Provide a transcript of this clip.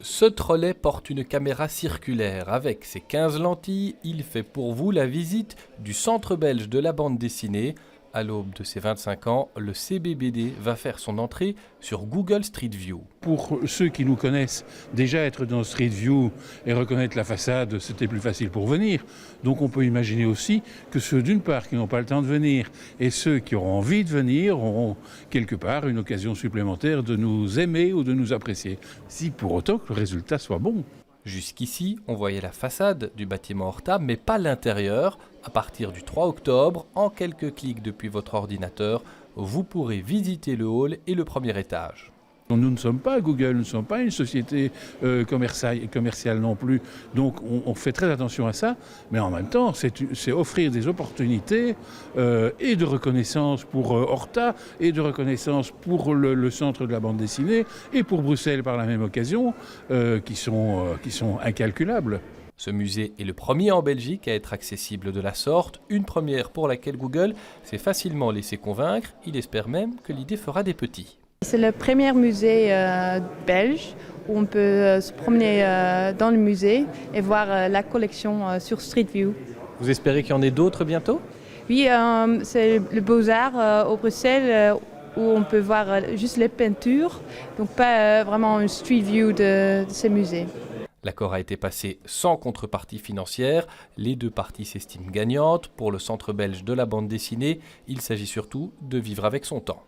Ce trolley porte une caméra circulaire. Avec ses 15 lentilles, il fait pour vous la visite du Centre belge de la bande dessinée. À l'aube de ses 25 ans, le CBBD va faire son entrée sur Google Street View. Pour ceux qui nous connaissent, déjà être dans Street View et reconnaître la façade, c'était plus facile pour venir. Donc on peut imaginer aussi que ceux d'une part qui n'ont pas le temps de venir et ceux qui auront envie de venir auront quelque part une occasion supplémentaire de nous aimer ou de nous apprécier. Si pour autant que le résultat soit bon. Jusqu'ici, on voyait la façade du bâtiment Horta, mais pas l'intérieur. À partir du 3 octobre, en quelques clics depuis votre ordinateur, vous pourrez visiter le hall et le premier étage. Nous ne sommes pas Google, nous ne sommes pas une société commerciale non plus. Donc on fait très attention à ça, mais en même temps, c'est offrir des opportunités et de reconnaissance pour Horta et de reconnaissance pour le centre de la bande dessinée et pour Bruxelles par la même occasion, qui sont incalculables. Ce musée est le premier en Belgique à être accessible de la sorte, une première pour laquelle Google s'est facilement laissé convaincre. Il espère même que l'idée fera des petits. C'est le premier musée belge où on peut se promener dans le musée et voir la collection sur Street View. Vous espérez qu'il y en ait d'autres bientôt ? Oui, c'est le Beaux-Arts au Bruxelles où on peut voir juste les peintures, donc pas vraiment une Street View de ces musées. L'accord a été passé sans contrepartie financière. Les deux parties s'estiment gagnantes. Pour le Centre belge de la bande dessinée, il s'agit surtout de vivre avec son temps.